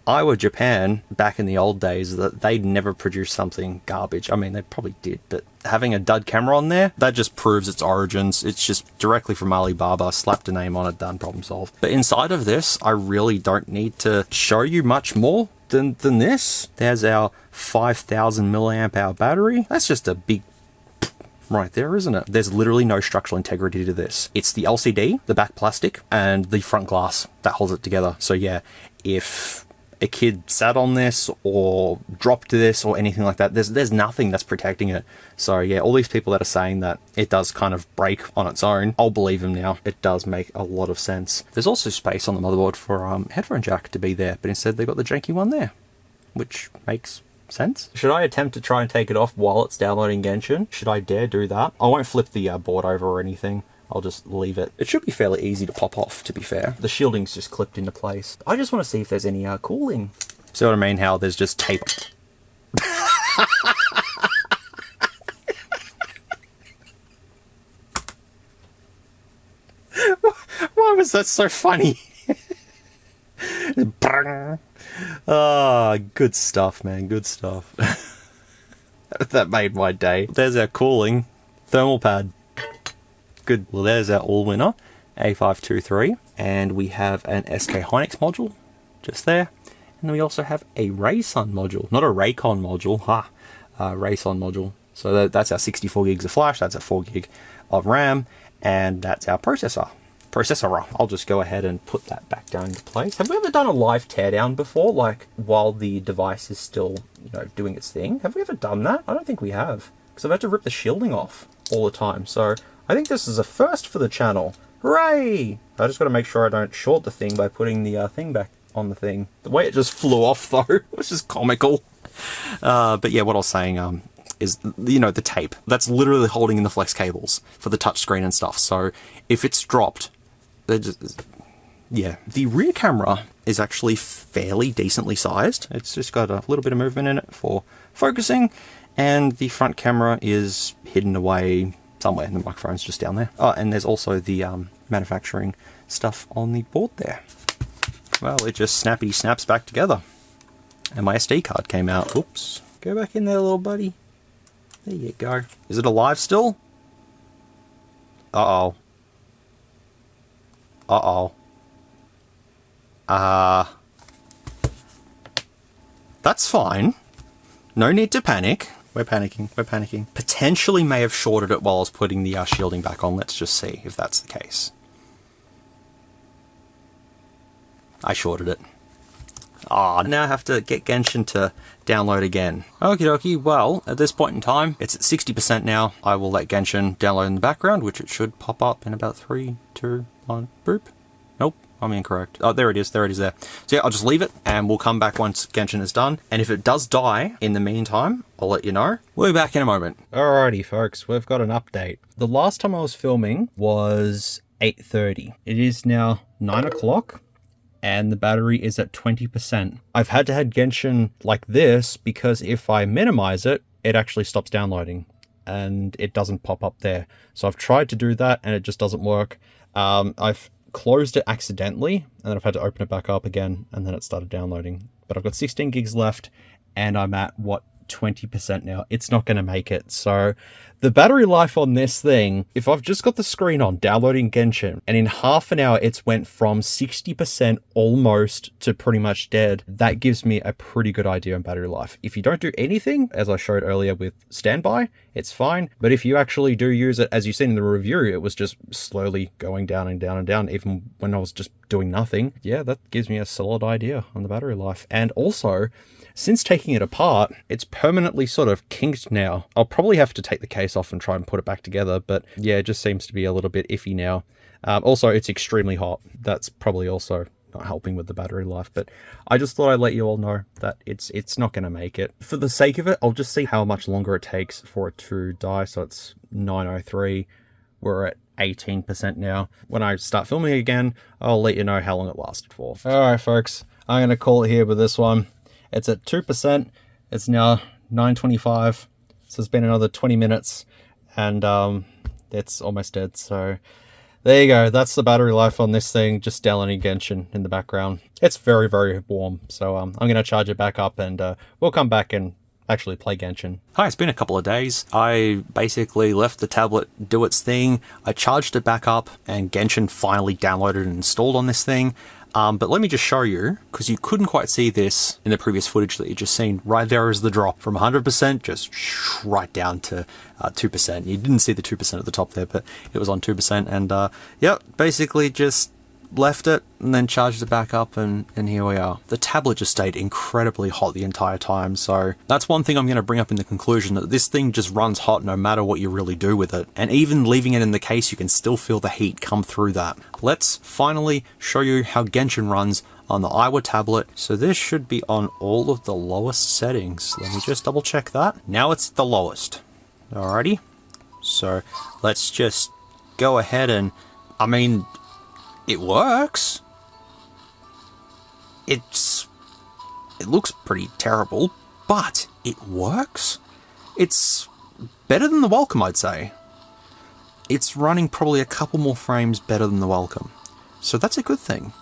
Aiwa Japan, back in the old days, they'd never produced something garbage. I mean, they probably did, but having a dud camera on there, that just proves its origins. It's just directly from Alibaba, slapped a name on it, done, problem solved. But inside of this, I really don't need to show you much more than this. There's our 5,000 milliamp hour battery. That's just a big right there, isn't it? There's literally no structural integrity to this. It's the LCD, the back plastic, and the front glass that holds it together. So yeah, if a kid sat on this or dropped this or anything like that, there's nothing that's protecting it. So yeah, all these people that are saying that it does kind of break on its own, I'll believe them now. It does make a lot of sense. There's also space on the motherboard for headphone jack to be there, but instead they got the janky one there, which makes sense. Should I attempt to try and take it off while it's downloading Genshin? Should I dare do that? I won't flip the board over or anything. I'll just leave it. It should be fairly easy to pop off, to be fair. The shielding's just clipped into place. I just want to see if there's any cooling. See what I mean? How there's just tape. Why was that so funny? Ah, good stuff, man. Good stuff. That made my day. There's our cooling thermal pad. Good. Well, there's our Allwinner A523, and we have an SK Hynix module just there, And we also have a Rayson module, not a Raycon module, Rayson module. So that's our 64 gigs of flash, that's a 4 gig of RAM, and that's our processor. I'll just go ahead and put that back down into place. Have we ever done a live teardown before, like while the device is still, you know, doing its thing? Have we ever done that? I don't think we have, because I've had to rip the shielding off all the time. So I think this is a first for the channel. Hooray! I just got to make sure I don't short the thing by putting the thing back on the thing. The way it just flew off though, which is comical. But yeah, what I was saying is, you know, the tape that's literally holding in the flex cables for the touchscreen and stuff. So if it's dropped, yeah, the rear camera is actually fairly decently sized. It's just got a little bit of movement in it for focusing, and the front camera is hidden away somewhere, and the microphone's just down there. Oh, and there's also the manufacturing stuff on the board there. Well, it just snaps back together. And my SD card came out. Oops. Go back in there, little buddy. There you go. Is it alive still? Uh-oh. Uh-oh. That's fine. No need to panic. We're panicking. Potentially may have shorted it while I was putting the shielding back on. Let's just see if that's the case. I shorted it. Now I have to get Genshin to download again. Okie dokie, well, at this point in time, it's at 60% now. I will let Genshin download in the background, which it should pop up in about 3, 2, 1, boop. Nope, I'm incorrect. Oh, there it is there. So yeah, I'll just leave it, and we'll come back once Genshin is done. And if it does die in the meantime, I'll let you know. We'll be back in a moment. Alrighty, folks, we've got an update. The last time I was filming was 8:30. It is now 9 o'clock. And the battery is at 20%. I've had to have Genshin like this because if I minimize it, it actually stops downloading and it doesn't pop up there. So I've tried to do that and it just doesn't work. I've closed it accidentally and then I've had to open it back up again and then it started downloading. But I've got 16 gigs left and I'm at, 20% now. It's not going to make it. So the battery life on this thing, if I've just got the screen on downloading Genshin and in half an hour it's went from 60% almost to pretty much dead, that gives me a pretty good idea on battery life. If you don't do anything, as I showed earlier with standby, it's fine. But if you actually do use it, as you've seen in the review, it was just slowly going down and down and down, even when I was just doing nothing. Yeah, that gives me a solid idea on the battery life. And also, since taking it apart, it's permanently sort of kinked now. I'll probably have to take the case off and try and put it back together, but yeah, it just seems to be a little bit iffy now. Also, it's extremely hot. That's probably also not helping with the battery life, but I just thought I'd let you all know that it's not going to make it. For the sake of it, I'll just see how much longer it takes for it to die. So it's 9:03. We're at 18% now. When I start filming again, I'll let you know how long it lasted for. All right, folks, I'm going to call it here with this one. It's at 2%. It's now 9:25. So it's been another 20 minutes and it's almost dead. So there you go. That's the battery life on this thing, just downloading Genshin in the background. It's very, very warm. So I'm going to charge it back up and we'll come back and actually play Genshin. Hi, it's been a couple of days. I basically left the tablet do its thing. I charged it back up and Genshin finally downloaded and installed on this thing. But let me just show you, because you couldn't quite see this in the previous footage that you just seen. Right there is the drop from 100% just right down to 2%. You didn't see the 2% at the top there, but it was on 2%. And yep, basically just left it and then charged it back up and here we are. The tablet just stayed incredibly hot the entire time, so that's one thing I'm going to bring up in the conclusion, that this thing just runs hot no matter what you really do with it. And even leaving it in the case, you can still feel the heat come through that. Let's finally show you how Genshin runs on the AIWA tablet. So this should be on all of the lowest settings. Let me just double check that. Now it's the lowest. Alrighty. So let's just go ahead and, I mean, it works. It looks pretty terrible, but it works. It's better than the Welcome, I'd say. It's running probably a couple more frames better than the Welcome, so that's a good thing.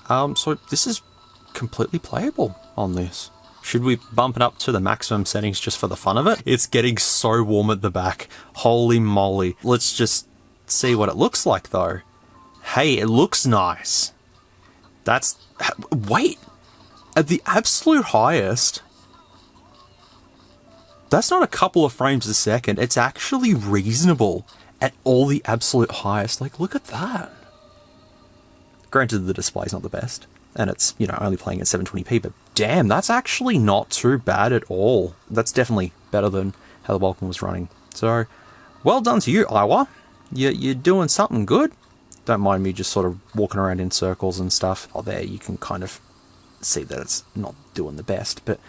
So this is completely playable on this. Should we bump it up to the maximum settings just for the fun of it? It's getting so warm at the back. Holy moly. Let's just see what it looks like though. Hey, it looks nice. Wait, At the absolute highest, that's not a couple of frames a second. It's actually reasonable at all the absolute highest. Like, look at that. Granted, the display's not the best, and it's, you know, only playing at 720p, but damn, that's actually not too bad at all. That's definitely better than how the Vulcan was running. So, well done to you, Aiwa. You're doing something good. Don't mind me just sort of walking around in circles and stuff. Oh, there, you can kind of see that it's not doing the best, but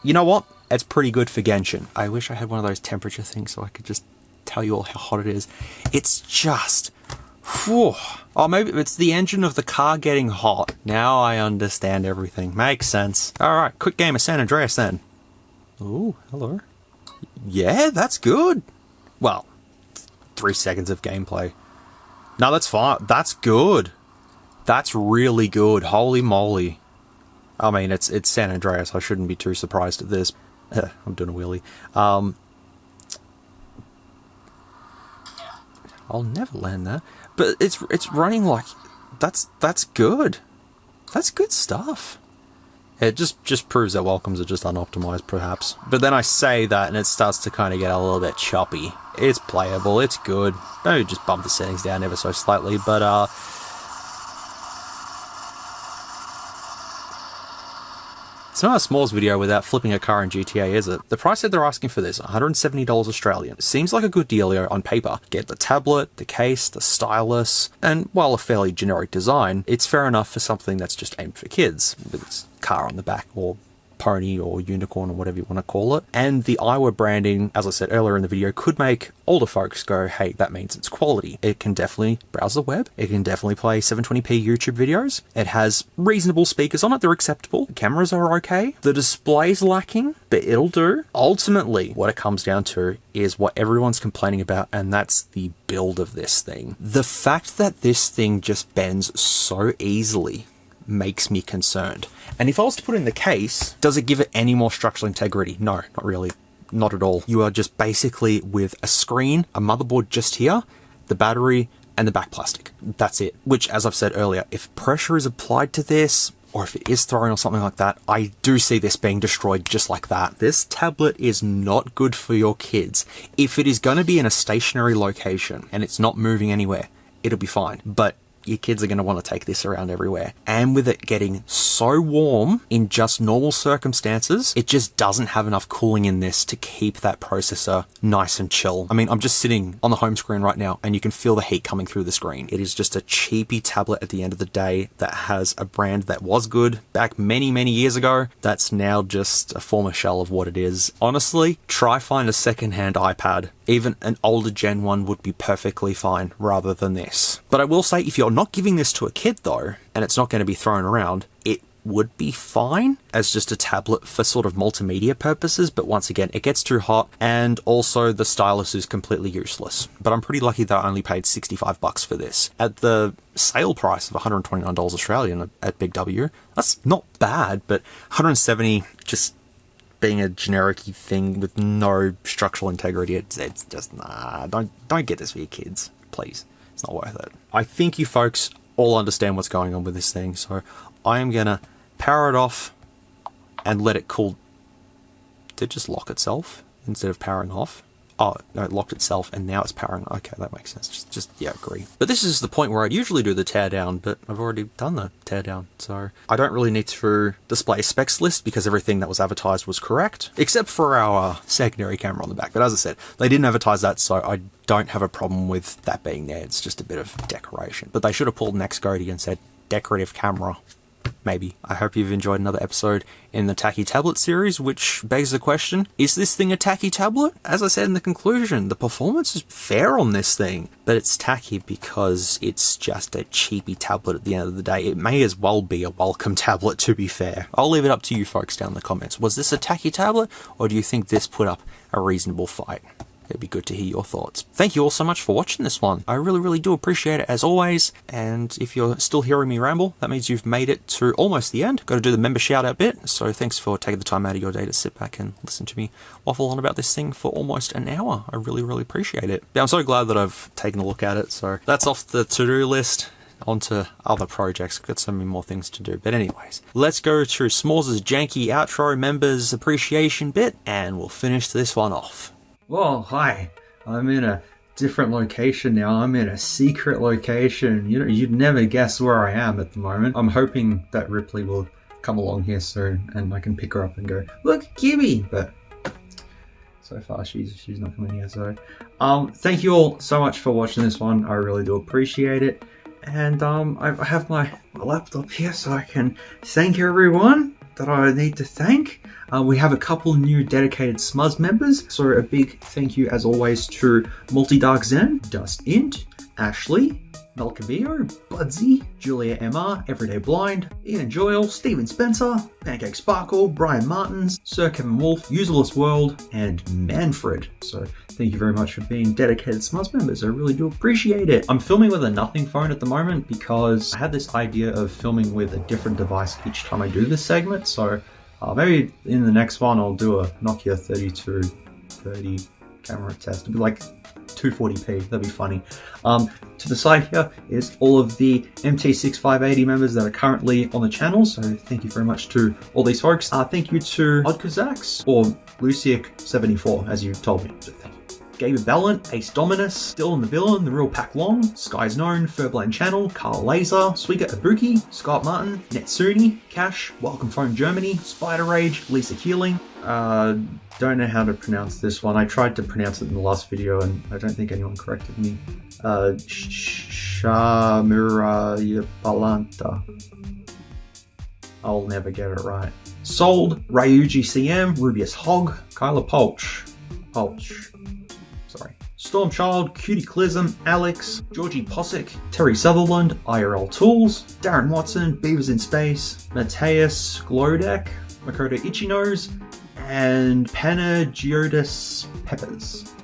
you know what? It's pretty good for Genshin. I wish I had one of those temperature things so I could just tell you all how hot it is. It's just... whew. Oh, maybe it's the engine of the car getting hot. Now I understand everything. Makes sense. Alright, quick game of San Andreas then. Ooh, hello. Yeah, that's good. Well, 3 seconds of gameplay. No, that's fine. That's good. That's really good. Holy moly. I mean, it's San Andreas. I shouldn't be too surprised at this. I'm doing a wheelie. I'll never land that. But it's running like... That's good. That's good stuff. It just proves that welcomes are just unoptimized, perhaps. But then I say that, and it starts to kind of get a little bit choppy. It's playable. It's good. Maybe just bump the settings down ever so slightly, but it's not a SMOOREZ video without flipping a car in GTA, is it? The price that they're asking for this, $170 Australian. Seems like a good dealio on paper. Get the tablet, the case, the stylus, and while a fairly generic design, it's fair enough for something that's just aimed for kids, with its car on the back, or pony, or unicorn, or whatever you want to call it. And the Aiwa branding, as I said earlier in the video, could make older folks go, hey, that means it's quality. It can definitely browse the web. It can definitely play 720p YouTube videos. It has reasonable speakers on it. They're acceptable. The cameras are okay. The display's lacking, but it'll do. Ultimately, what it comes down to is what everyone's complaining about, and that's the build of this thing. The fact that this thing just bends so easily makes me concerned. And if I was to put in the case, does it give it any more structural integrity? No, not really. Not at all. You are just basically with a screen, a motherboard just here, the battery, and the back plastic. That's it. Which, as I've said earlier, if pressure is applied to this, or if it is thrown or something like that, I do see this being destroyed just like that. This tablet is not good for your kids. If it is going to be in a stationary location and it's not moving anywhere, it'll be fine. But your kids are going to want to take this around everywhere. And with it getting so warm in just normal circumstances, it just doesn't have enough cooling in this to keep that processor nice and chill. I mean, I'm just sitting on the home screen right now and you can feel the heat coming through the screen. It is just a cheapy tablet at the end of the day that has a brand that was good back many, many years ago. That's now just a former shell of what it is. Honestly, try find a secondhand iPad. Even an older gen one would be perfectly fine rather than this. But I will say, if you're not giving this to a kid though, and it's not going to be thrown around, it would be fine as just a tablet for sort of multimedia purposes, but once again, it gets too hot, and also the stylus is completely useless. But I'm pretty lucky that I only paid $65 for this. At the sale price of $129 Australian at Big W, that's not bad, but 170 just being a generic-y thing with no structural integrity, it's just, nah, don't get this for your kids, please. It's not worth it. I think you folks all understand what's going on with this thing, so I am gonna power it off and let it cool. Did it just lock itself instead of powering off? Oh, no, it locked itself and now it's powering. Okay, that makes sense. Just yeah, agree. But this is the point where I'd usually do the teardown, but I've already done the teardown, so I don't really need to display a specs list because everything that was advertised was correct, except for our secondary camera on the back. But as I said, they didn't advertise that, so I don't have a problem with that being there. It's just a bit of decoration. But they should have pulled next Goaty and said decorative camera. Maybe. I hope you've enjoyed another episode in the Tacky Tablet series, which begs the question, is this thing a tacky tablet? As I said in the conclusion, the performance is fair on this thing, but it's tacky because it's just a cheapy tablet at the end of the day. It may as well be a welcome tablet, to be fair. I'll leave it up to you folks down in the comments. Was this a tacky tablet, or do you think this put up a reasonable fight? It'd be good to hear your thoughts. Thank you all so much for watching this one. I really, really do appreciate it as always. And if you're still hearing me ramble, that means you've made it to almost the end. Got to do the member shout out bit. So thanks for taking the time out of your day to sit back and listen to me waffle on about this thing for almost an hour. I really, really appreciate it. Yeah, I'm so glad that I've taken a look at it. So that's off the to-do list. onto other projects. Got so many more things to do. But anyways, let's go to SMOOREZ' janky outro members appreciation bit, and we'll finish this one off. Well, hi. I'm in a different location now. I'm in a secret location. You know, you'd never guess where I am at the moment. I'm hoping that Ripley will come along here soon and I can pick her up and go, look, Gibby! But so far she's not coming here. So thank you all so much for watching this one. I really do appreciate it. And I have my laptop here so I can thank everyone that I need to thank. We have a couple new dedicated SMOOREZ members, so a big thank you as always to Multi-Dark Zen, Dust Int, Ashley, Malcavio, Budsy, Julia MR, Everyday Blind, Ian Joyle, Stephen Spencer, Pancake Sparkle, Brian Martins, Sir Kevin Wolf, Useless World, and Manfred. So thank you very much for being dedicated SMOOREZ members. I really do appreciate it. I'm filming with a nothing phone at the moment because I had this idea of filming with a different device each time I do this segment. So maybe in the next one I'll do a Nokia 3230 camera test. It'll be like 240p, that'd be funny. To the side here is all of the MT6580 members that are currently on the channel, so thank you very much to all these folks. Thank you to Odkazax, or Luciak74, as you told me, so thank you. Gabe Ballant, Ace Dominus, Still in the Villain, The Real Pack Long, Skies Known, Furblane Channel, Carl Laser, Swiga Ibuki, Scott Martin, Netsuni, Cash, Welcome Phone Germany, Spider Rage, Lisa Keeling. Don't know how to pronounce this one. I tried to pronounce it in the last video and I don't think anyone corrected me. Shamura Balanta. I'll never get it right. Sold, Ryuji CM, Rubius Hog, Kyla Polch. Stormchild, Cutie Clism, Alex, Georgie Posick, Terry Sutherland, IRL Tools, Darren Watson, Beavers in Space, Mateus Glodek, Makoto Ichinose, and Panagiotis Peppers.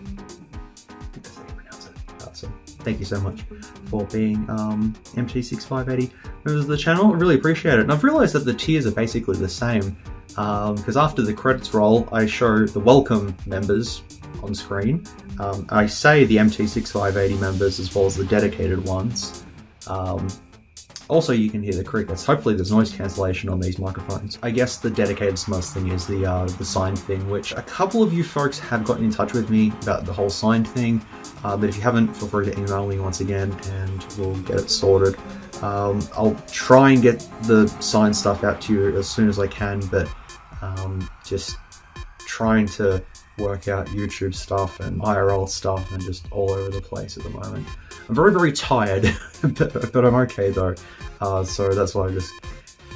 I think that's how you pronounce it. So thank you so much for being MT6580 members of the channel. I really appreciate it. And I've realized that the tiers are basically the same because after the credits roll, I show the welcome members on screen. I say the MT6580 members as well as the dedicated ones. Also, you can hear the crickets. Hopefully there's noise cancellation on these microphones. I guess the dedicated SMOOREZ thing is the sign thing, which a couple of you folks have gotten in touch with me about the whole sign thing. But if you haven't, feel free to email me once again and we'll get it sorted. I'll try and get the sign stuff out to you as soon as I can, but just trying to work out YouTube stuff and IRL stuff and just all over the place at the moment. I'm very, very tired, but I'm okay though. So that's why I just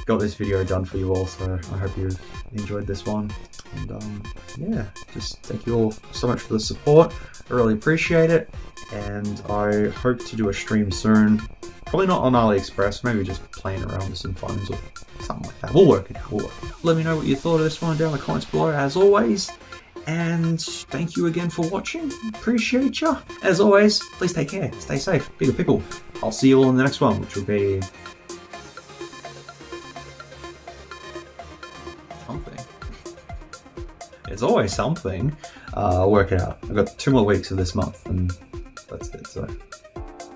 got this video done for you all. So I hope you've enjoyed this one. And yeah, just thank you all so much for the support. I really appreciate it. And I hope to do a stream soon. Probably not on AliExpress, maybe just playing around with some phones or something like that. We'll work it out, Let me know what you thought of this one down in the comments below, as always. And thank you again for watching. Appreciate ya. As always, please take care. Stay safe. Be good people. I'll see you all in the next one, which will be something. It's always something. I'll work it out. I've got 2 more weeks of this month, and that's it. So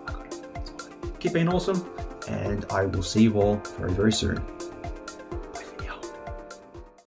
I got it. Keep being awesome, and I will see you all very, very soon.